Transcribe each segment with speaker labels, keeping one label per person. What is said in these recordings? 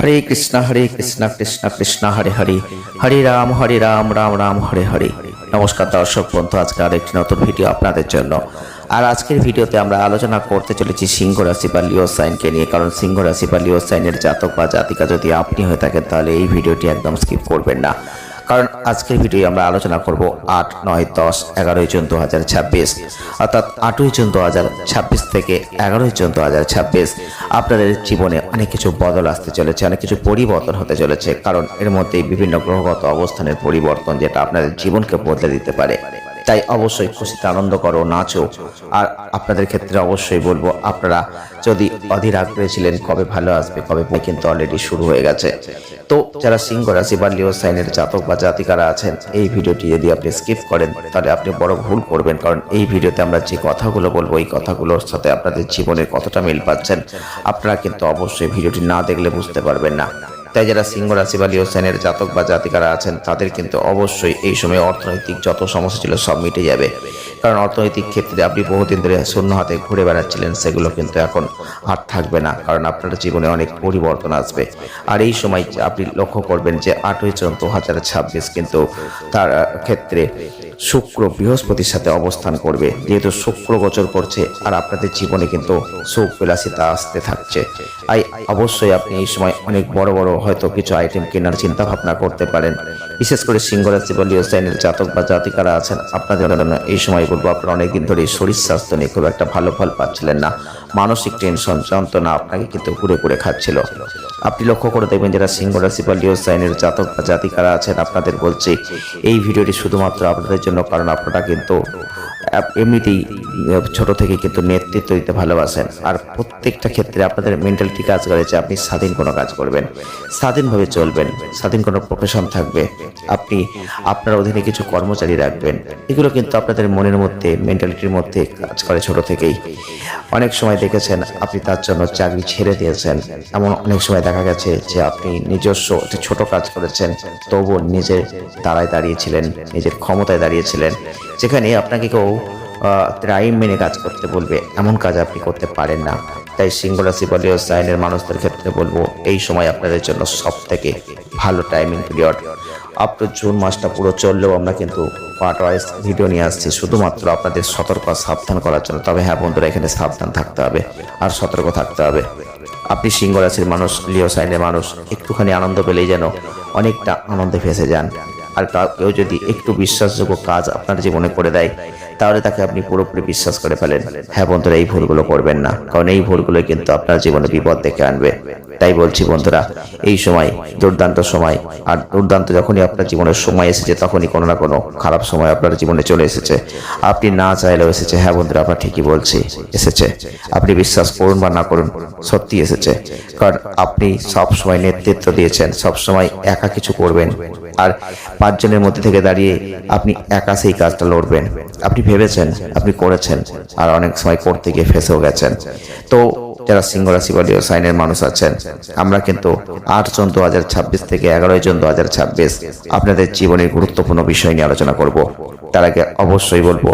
Speaker 1: হরে কৃষ্ণ কৃষ্ণ কৃষ্ণ হরে হরে, হরে রাম রাম রাম হরে হরে। নমস্কার দর্শক বন্ধু, আজকে আরেকটি নতুন ভিডিও আপনাদের জন্য। আর আজকের ভিডিওতে আমরা আলোচনা করতে চলেছি সিংহ রাশি বা লিও সাইনকে নিয়ে। কারণ সিংহ রাশি বা লিও সাইনের জাতক বা জাতিকা যদি আপনি হয়ে থাকেন তাহলে এই ভিডিওটি একদম স্কিপ করবেন না। কারণ আজকের ভিডিও আমরা আলোচনা করব 8, 9, 10, 11 জুন 2026, অর্থাৎ 8 জুন 2026 থেকে 11 জুন 2026 আপনাদের জীবনে অনেক কিছু বদল আসতে চলেছে, অনেক কিছু পরিবর্তন হতে চলেছে। কারণ এর মধ্যে বিভিন্ন গ্রহগত অবস্থানের পরিবর্তন যেটা আপনাদের জীবনকে বদলে দিতে পারে। তাই অবশ্যই খুশিতে আনন্দ করো, নাচো। আর আপনাদের ক্ষেত্রে অবশ্যই বলবো, আপনারা যদি অধীর আগ্রহী ছিলেন কবে ভালো আসবে কবে, কিন্তু অলরেডি শুরু হয়ে গেছে। তো যারা সিংহ রাশি বা লিও সাইনের জাতক বা জাতিকারা আছেন, এই ভিডিওটি যদি আপনি স্কিপ করেন তাহলে আপনি বড় ভুল করবেন। কারণ এই ভিডিওতে আমরা যে কথাগুলো বলবো এই কথাগুলোর সাথে আপনাদের জীবনের কতটা মিল পাচ্ছেন আপনারা কিন্তু অবশ্যই ভিডিওটি না দেখলে বুঝতে পারবেন না। তাই যারা সিংহ রাশি বা লিও সাইনের জাতক বা জাতিকারা আছেন তাদের কিন্তু অবশ্যই এই সময় অর্থনৈতিক যত সমস্যা ছিল সব মিটে যাবে। কারণ অর্থনৈতিক ক্ষেত্রে আপনি বহুদিন ধরে শূন্য হাতে ঘুরে বেড়াচ্ছিলেন, সেগুলো কিন্তু এখন আর থাকবে না। কারণ আপনার জীবনে অনেক পরিবর্তন আসবে। আর এই সময় আপনি লক্ষ্য করবেন যে 8 জুন 2026 কিন্তু তার ক্ষেত্রে শুক্র বৃহস্পতির সাথে অবস্থান করবে। যেহেতু শুক্র গোচর করছে আর আপনাদের জীবনে কিন্তু সুখ বিলাসিতা আসতে থাকছে। তাই অবশ্যই আপনি এই সময় অনেক বড় বড় হয়তো কিছু আইটেম কেনার চিন্তা ভাবনা করতে পারেন। বিশেষ করে সিংহ রাশি বা লিও সাইনের জাতক বা জাতিকারা আছেন, আপনাদের জন্য এই সময় বলবো আপনারা অনেকদিন ধরে শরীর স্বাস্থ্য নিয়ে খুব একটা ভালো ফল পাচ্ছিলেন না। মানসিক টেনশন যন্ত্রণা আপনাকে কিন্তু ঘুরে ঘুরে খাচ্ছিল। আপনি লক্ষ্য করে দেখবেন যারা সিংহ রাশি বা লিও সাইনের জাতক বা জাতিকারা আছেন, আপনাদের বলছি এই ভিডিওটি শুধুমাত্র আপনাদের জন্য। কারণ আপনারা কিন্তু এমনিতেই ছোট থেকে কিন্তু নেতৃত্ব দিতে ভালোবাসেন। আর প্রত্যেকটা ক্ষেত্রে আপনাদের মেন্টালিটি কাজ করে যে আপনি স্বাধীন কোনো কাজ করবেন, স্বাধীনভাবে চলবেন, স্বাধীন কোনো প্রফেশন থাকবে, আপনি আপনার অধীনে কিছু কর্মচারী রাখবেন। এগুলো কিন্তু আপনাদের মনের মধ্যে মেন্টালিটির মধ্যে কাজ করে ছোট থেকেই। অনেক সময় দেখেছেন আপনি তার জন্য চাকরি ছেড়ে দিয়েছেন। এমন অনেক সময় দেখা গেছে যে আপনি নিজস্ব একটি ছোট কাজ করেছেন, তবুও নিজের দাঁড়িয়েছিলেন, নিজের ক্ষমতায় দাঁড়িয়েছিলেন। যেখানে আপনাকে কেউ টাইম মেনে কাজ করতে বলবে এমন কাজ আপনি করতে পারেন না। তাই সিংহ রাশি বা লিও সাইনের মানুষদের ক্ষেত্রে বলবো এই সময় আপনাদের জন্য সব থেকে ভালো টাইমিং পিরিয়ড। আপনার জুন মাসটা পুরো চললেও আমরা কিন্তু পার্ট ওয়াইজ ভিডিও নিয়ে আসছি শুধুমাত্র আপনাদের সতর্ক সাবধান করার জন্য। তবে হ্যাঁ বন্ধুরা, এখানে সাবধান থাকতে হবে আর সতর্ক থাকতে হবে। আপনি সিংহ রাশির মানুষ, লিও সাইনের মানুষ, একটুখানি আনন্দ পেলেই যেন অনেকটা আনন্দে ফেসে যান। আর কেউ যদি একটু বিশ্বাসযোগ্য কাজ আপনার জীবনে করে দেয় তাহলে তাকে আপনি পুরোপুরি বিশ্বাস করে ফেলেন। হ্যাঁ বন্ধুরা, এই ভুলগুলো করবেন না, কারণ এই ভুলগুলো কিন্তু আপনার জীবনে বিপদ ডেকে আনবে। তাই বলছি বন্ধুরা, এই সময় দুর্দান্ত সময়। আর দুর্দান্ত যখনই আপনার জীবনের সময় এসেছে তখনই কোনো না কোনো খারাপ সময় আপনার জীবনে চলে এসেছে। আপনি না চাইলেও এসেছে। হ্যাঁ বন্ধুরা, আপনার ঠিকই বলছি, এসেছে। আপনি বিশ্বাস করুন বা না করুন, সত্যি এসেছে। কারণ আপনি সব সময় নেতৃত্ব দিয়েছেন, সব সময় একা কিছু করবেন। আর 5 জনের মধ্যে থেকে দাঁড়িয়ে আপনি একা সেই কাজটা লড়বেন। আপনি ভেবেছেন, আপনি করেছেন, আর অনেক সময় করতে গিয়ে ফেঁসেও গেছেন। তো যারা সিংহ রাশি বা লিও সাইনের মানুষ আছেন, আমরা কিন্তু 8 জুন 2026 থেকে 11 জুন 2026 আপনাদের জীবনের গুরুত্বপূর্ণ বিষয় নিয়ে আলোচনা করব। তার আগে অবশ্যই বলবো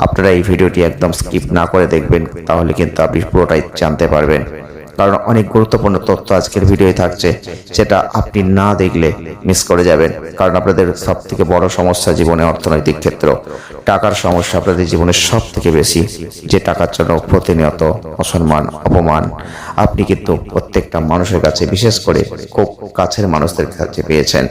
Speaker 1: আপনারা এই ভিডিওটি একদম স্কিপ না করে দেখবেন, তাহলে কিন্তু আপনি পুরোটাই জানতে পারবেন। কারণ অনেক গুরুত্বপূর্ণ তথ্য আজকের ভিডিওতে থাকছে, যেটা আপনি না দেখলে মিস করে যাবেন। কারণ আপনাদের সব থেকে বড় সমস্যা জীবনে অর্থনৈতিক ক্ষেত্র, টাকার সমস্যা আপনাদের জীবনের সব থেকে বেশি। যে টাকার জন্য প্রতিনিয়ত অসম্মান, অপমান আপনি কিন্তু প্রত্যেকটা মানুষের কাছে, বিশেষ করে খুব কাছের মানুষদের কাছে পেয়েছেন।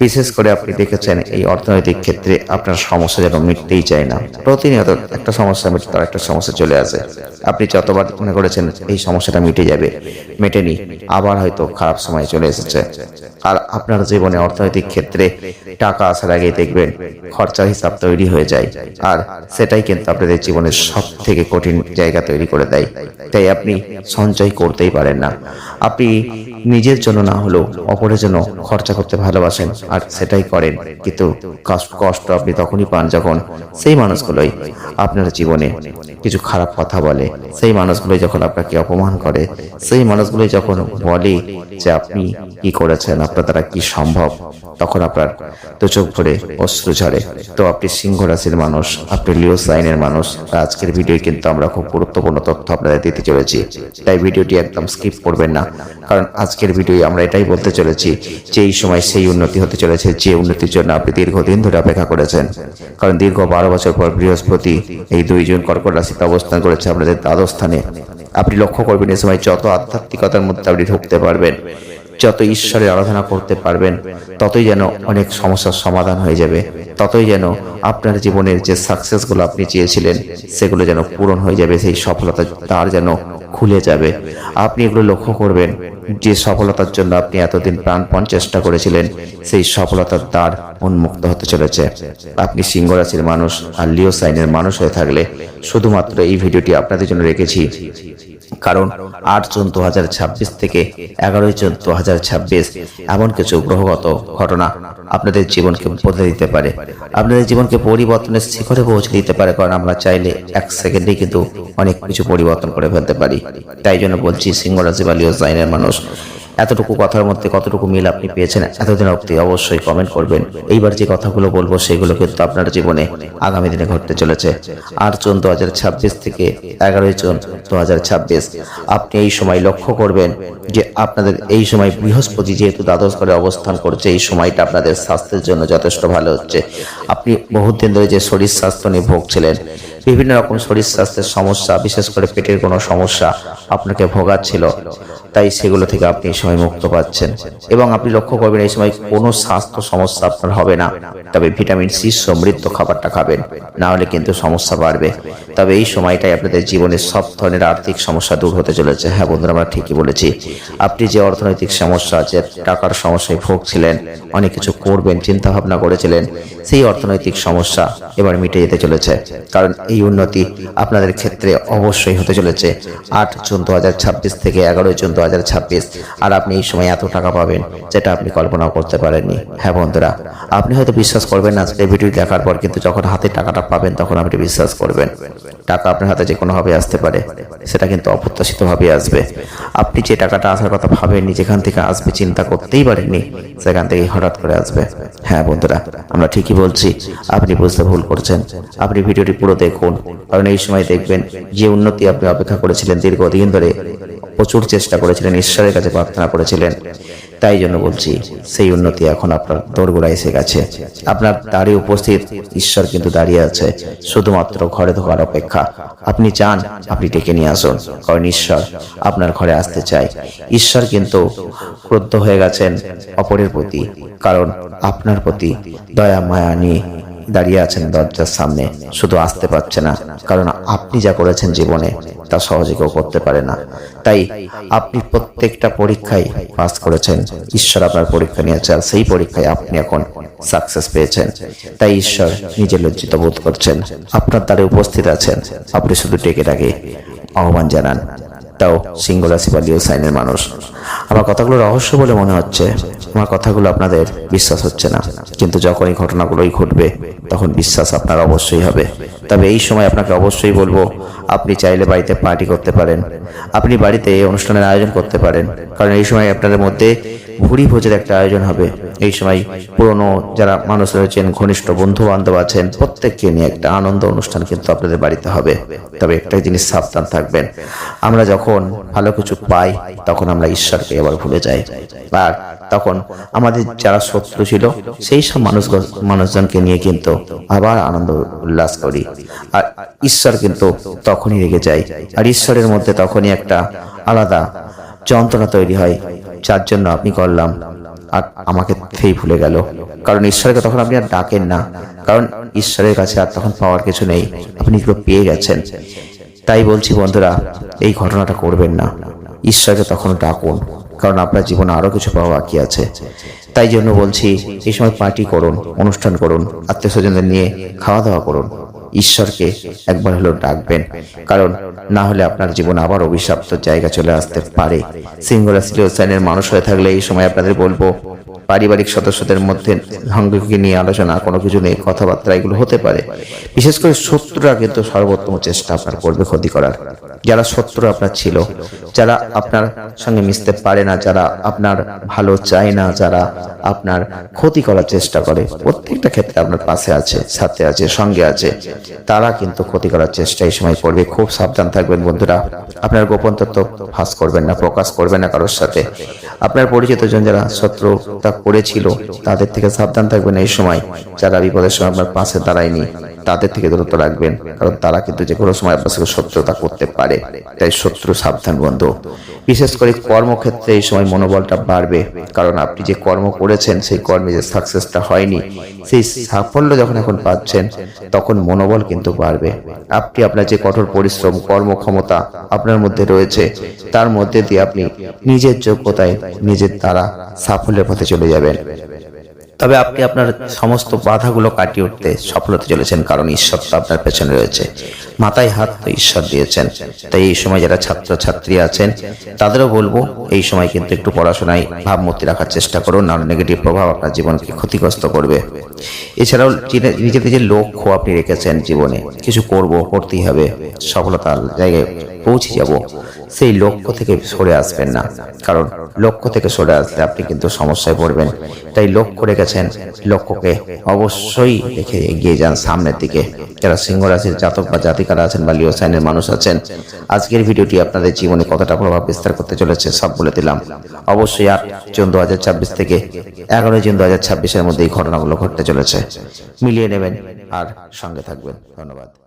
Speaker 1: বিশেষ করে আপনি দেখেছেন এই অর্থনৈতিক ক্ষেত্রে আপনার সমস্যা যেন মিটতেই চায় না। প্রতিনিয়ত একটা সমস্যা মিটে তার একটা সমস্যা চলে আসে। আপনি যতবার মনে করেছেন এই সমস্যাটা মিটে যাবে, মেটেনি, আবার হয়তো খারাপ সময় চলে এসেছে। আর আপনার জীবনে অর্থনৈতিক ক্ষেত্রে টাকা আসার আগে দেখবেন খরচার হিসাব তৈরি হয়ে যায়। আর সেটাই কিন্তু আপনাদের জীবনের সব থেকে কঠিন জায়গা তৈরি করে দেয়। তাই আপনি সঞ্চয় করতেই পারেন না। আপনি নিজের জন্য না হলেও অপরের জন্য খরচা করতে ভালোবাসেন, আর সেটাই করেন। কিন্তু কষ্ট আপনি তখনই পান যখন সেই মানুষগুলোই আপনার জীবনে কিছু খারাপ কথা বলে, সেই মানুষগুলোই যখন আপনাকে অপমান করে, সেই মানুষগুলোই যখন বলে যে আপনি কি করেছেন, আপনার দ্বারা কি সম্ভব, তখন আপনার দু চোখ ভরে অশ্রু ঝরে। তো আপনি সিংহ রাশির মানুষ, আপনি লিও সাইনের মানুষ। আজকের ভিডিও কিন্তু আমরা খুব গুরুত্বপূর্ণ তথ্য আপনাদের দিতে চলেছি, তাই ভিডিওটি একদম স্কিপ করবেন না। কারণ আজকে আজকের ভিডিও আমরা এটাই বলতে চলেছি যে এই সময় সেই উন্নতি হতে চলেছে যে উন্নতির জন্য আপনি দীর্ঘদিন ধরে অপেক্ষা করেছেন। কারণ দীর্ঘ 12 বছর পর বৃহস্পতি এই 2 জুন কর্কট রাশিতে অবস্থান করেছে আপনাদের দ্বাদশ স্থানে। আপনি লক্ষ্য করবেন এই সময় যত আধ্যাত্মিকতার মধ্যে আপনি ঢুকতে পারবেন, যত ঈশ্বরের আরাধনা করতে পারবেন, ততই যেন অনেক সমস্যার সমাধান হয়ে যাবে, ততই যেন আপনার জীবনের যে সাকসেসগুলো আপনি চেয়েছিলেন সেগুলো যেন পূরণ হয়ে যাবে, সেই সফলতার দ্বার যেন খুলে যাবে। আপনি এগুলো লক্ষ্য করবেন যে সফলতার জন্য আপনি এতদিন প্রাণপণ চেষ্টা করেছিলেন সেই সফলতার দ্বার উন্মুক্ত হতে চলেছে। আপনি সিংহ রাশির মানুষ আর লিও সাইনের মানুষ হয়ে থাকলে শুধুমাত্র এই ভিডিওটি আপনাদের জন্য রেখেছি, কারণ 8 জুন 2026 থেকে 11 জুন 2026 এমন কিছু গ্রহগত ঘটনা আপনাদের জীবনকে বদলে দিতে পারে, আপনাদের জীবনকে পরিবর্তনের শিখরে পৌঁছে দিতে পারে। কারণ আমরা চাইলে 1 সেকেন্ডে কিন্তু অনেক কিছু পরিবর্তন করে ফেলতে পারি। তাই জন্য বলছি সিংহ রাশি বা লিও সাইনের মানুষ, এতটুকু কথার মধ্যে কতটুকু মিল আপনি পেয়েছেন এতদিন অবধি অবশ্যই কমেন্ট করবেন। এইবার যে কথাগুলো বলবো সেগুলো কিন্তু আপনার জীবনে আগামী দিনে ঘটতে চলেছে। 8 জুন 2026 থেকে 11 জুন 2026 আপনি এই সময় লক্ষ্য করবেন যে আপনাদের এই সময় বৃহস্পতি যেহেতু দ্বাদশ ঘরে অবস্থান করছে, এই সময়টা আপনাদের স্বাস্থ্যের জন্য যথেষ্ট ভালো হচ্ছে। আপনি বহুদিন ধরে যে শরীর স্বাস্থ্য নিয়ে ভুগছিলেন, বিভিন্ন রকম শরীর স্বাস্থ্যের সমস্যা, বিশেষ করে পেটের কোনো সমস্যা আপনাকে ভোগাচ্ছিল, তাই সেগুলো থেকে আপনি এই সময় মুক্ত পাচ্ছেন। এবং আপনি লক্ষ্য করবেন এই সময় কোনো স্বাস্থ্য সমস্যা আপনার হবে না, তবে ভিটামিন সি সমৃদ্ধ খাবারটা খাবেন, না হলে কিন্তু সমস্যা বাড়বে। তবে এই সময়টাই আপনাদের জীবনের সব ধরনের আর্থিক সমস্যা দূর হতে চলেছে। হ্যাঁ বন্ধুরা, আমরা ঠিকই বলেছি। আপনি যে অর্থনৈতিক সমস্যা, যে টাকার সমস্যায় ভুগছিলেন, অনেক কিছু করবেন চিন্তা ভাবনা করেছিলেন, সেই অর্থনৈতিক সমস্যা এবার মিটে যেতে চলেছে। কারণ এই উন্নতি আপনাদের ক্ষেত্রে অবশ্যই হতে চলেছে 8 জুন 2026 থেকে 11 জুন 2026। আর আপনি এই সময় এত টাকা পাবেন যেটা আপনি কল্পনাও করতে পারেননি। হ্যাঁ বন্ধুরা, আপনি হয়তো বিশ্বাস করবেন না আজকের ভিডিও দেখার পর, কিন্তু যখন হাতে টাকাটা পাবেন তখন আপনি বিশ্বাস করবেন। টাকা আপনার হাতে যে কোনোভাবে আসতে পারে, সেটা কিন্তু অপ্রত্যাশিতভাবে আসবে। আপনি যে টাকাটা আসার কথা ভাবেননি, যেখান থেকে আসবে চিন্তা করতেই পারেননি, সেখান থেকে হঠাৎ করে আসবে। হ্যাঁ বন্ধুরা, আমরা ঠিকই বলছি, আপনি বুঝতে ভুল করছেন। আপনি ভিডিওটি পুরো দেখুন, কারণ এই সময় দেখবেন যে উন্নতি আপনি অপেক্ষা করেছিলেন, দীর্ঘদিন ধরে প্রচুর চেষ্টা করেছিলেন, ঈশ্বরের কাছে প্রার্থনা করেছিলেন, তাই জন্য বলছি সেই উন্নতি এখন আপনার দোরগোড়ায় এসে গেছে। আপনার দাঁড়িয়ে উপস্থিত ঈশ্বর কিন্তু দাঁড়িয়ে আছে, শুধুমাত্র ঘরে ঢোকার অপেক্ষা। আপনি চান, আপনি ডেকে নিয়ে আসুন, কারণ ঈশ্বর আপনার ঘরে আসতে চায়। ঈশ্বর কিন্তু ক্রুদ্ধ হয়ে গেছেন অপরের প্রতি, কারণ আপনার প্রতি দয়া মায়া নিয়ে দাঁড়িয়ে আছেন দরজার সামনে, শুধু আসতে পারছে না, কারণ আপনি যা করেছেন জীবনে তা সহজে কেউ করতে পারে না। তাই আপনি প্রত্যেকটা পরীক্ষায় পাস করেছেন, ঈশ্বর আপনার পরীক্ষা নিয়েছে, আর সেই পরীক্ষায় আপনি এখন সাকসেস পেয়েছেন। তাই ঈশ্বর নিজে লজ্জিত বোধ করছেন, আপনার দ্বারে উপস্থিত আছেন, আপনি শুধু ডেকে ডাকে আহ্বান জানান। তাও সিংহ রাশি বা লিও সাইনের মানুষ, আমার কথাগুলো রহস্য বলে মনে হচ্ছে, আমার কথাগুলো আপনাদের বিশ্বাস হচ্ছে না, কিন্তু যখন এই ঘটনাগুলোই ঘটবে তখন বিশ্বাস আপনার অবশ্যই হবে। তবে এই সময় আপনাকে অবশ্যই বলবো, আপনি চাইলে বাড়িতে পার্টি করতে পারেন, আপনি বাড়িতে অনুষ্ঠানের আয়োজন করতে পারেন, কারণ এই সময় আপনাদের মধ্যে ভুরি ভোজের একটা আয়োজন হবে। এই সময় পুরনো যারা মানুষ রয়েছেন, ঘনিষ্ঠ বন্ধু বান্ধব আছেন, প্রত্যেককে নিয়ে একটা আনন্দ অনুষ্ঠান কিন্তু আপনাদের বাড়িতে হবে। তবে একটা জিনিস সাবধান থাকবেন, আমরা যখন ভালো কিছু পাই তখন আমরা ঈশ্বরকে এবার ভুলে যাই, আর তখন আমাদের যারা শত্রু ছিল সেই সব মানুষজনকে নিয়ে কিন্তু আবার আনন্দ উল্লাস করি, আর ঈশ্বর কিন্তু তখনই রেগে যায়, আর ঈশ্বরের মধ্যে তখনই একটা আলাদা যন্ত্রণা তৈরি হয়, যার জন্য আপনি করলাম আর আমাকে সেই ভুলে গেল। কারণ ঈশ্বরকে তখন আপনি আর ডাকেন না, কারণ ঈশ্বরের কাছে আর তখন পাওয়ার কিছু নেই, আপনি এগুলো পেয়ে গেছেন। তাই বলছি বন্ধুরা, এই ঘটনাটা করবেন না, ঈশ্বরকে তখন ডাকুন, কারণ আপনার জীবনে আরো কিছু পাওয়া বাকি আছে। তাই জন্য বলছি, এই সময় পার্টি করুন, অনুষ্ঠান করুন, আত্মীয় স্বজনদের নিয়ে খাওয়া দাওয়া করুন, ঈশ্বরকে একবার হলেও ডাকবেন, কারণ না হলে আপনার জীবনে আবার অভিশপ্ত জায়গা চলে আসতে পারে। সিংহ রাশি লিও সাইনের মানুষ হয়ে থাকলে এই সময় আপনাদের বলবো, পারিবারিক সদস্যদের মধ্যে সঙ্গীকে নিয়ে আলোচনা, কোনো কিছু নিয়ে কথাবার্তা এগুলো হতে পারে। বিশেষ করে শত্রুরা কিন্তু সর্বোত্তম চেষ্টা আপনার করবে ক্ষতি করার। যারা শত্রু আপনার ছিল, যারা আপনার সঙ্গে মিশতে পারে না, যারা আপনার ভালো চায় না, যারা আপনার ক্ষতি করার চেষ্টা করে, প্রত্যেকটা ক্ষেত্রে আপনার পাশে আছে, সাথে আছে, সঙ্গে আছে, তারা কিন্তু ক্ষতি করার চেষ্টা এই সময় করবে। খুব সাবধান থাকবেন বন্ধুরা। আপনার গোপন তথ্য ফাঁস করবেন না, প্রকাশ করবেন না কারোর সাথে। আপনার পরিচিত জন যারা শত্রুতা করেছিল তাদের থেকে সাবধান থাকবেন এই সময়। যারা বিপদের সময় আপনার পাশে দাঁড়ায়নি তাদের থেকে দূরত্ব রাখবেন, কারণ তারা কিন্তু যে কোনো সময় আপনার সাথে শত্রুতা করতে পারে। তাই শত্রু সাবধান বন্ধু। বিশেষ করে কর্মক্ষেত্রে এই সময় মনোবলটা বাড়বে, কারণ আপনি যে কর্ম করেছেন সেই কর্মে যে সাকসেসটা হয়নি, সেই সাফল্য যখন এখন পাচ্ছেন তখন মনোবল কিন্তু বাড়বে। আপনি আপনার যে কঠোর পরিশ্রম, কর্মক্ষমতা আপনার মধ্যে রয়েছে, তার মধ্যে দিয়ে আপনি নিজের যোগ্যতায় নিজের দ্বারা সাফল্যের পথে চলে যাবেন। তবে আপনি আপনার সমস্ত বাধাগুলো কাটিয়ে উঠতে সফল হতে চলেছেন, কারণ ঈশ্বর তো আপনার পেছনে রয়েছে। মাথায় হাত তো ঈশ্বর দিয়েছেন। তাই এই সময় যারা ছাত্র ছাত্রী আছেন তাদেরও বলবো, এই সময় কিন্তু একটু পড়াশোনায় ভাবমূর্তি রাখার চেষ্টা করুন, না নেগেটিভ প্রভাব আপনার জীবনকে ক্ষতিগ্রস্ত করবে। এছাড়াও নিজেদের যে লক্ষ্য আপনি রেখেছেন জীবনে, কিছু করতেই হবে, সফলতার জায়গায় পৌঁছে যাব, সেই লক্ষ্য থেকে সরে আসবেন না, কারণ লক্ষ্য থেকে সরে আসলে আপনি কিন্তু সমস্যায় পড়বেন। তাই লক্ষ্য রেখেছেন, লক্ষ্যকে অবশ্যই রেখে এগিয়ে যান সামনের দিকে। যারা সিংহ রাশির জাতক বা জাতিকারা আছেন বা লিও সাইনের মানুষ আছেন, আজকের ভিডিওটি আপনাদের জীবনে কতটা প্রভাব বিস্তার করতে চলেছে সব বলে দিলাম। অবশ্যই 8 জুন 2024 থেকে 11 জুন 2026-এর মধ্যে এই ঘটনাগুলো ঘটতে চলেছে। মিলিয়ে নেবেন আর সঙ্গে থাকবেন। ধন্যবাদ।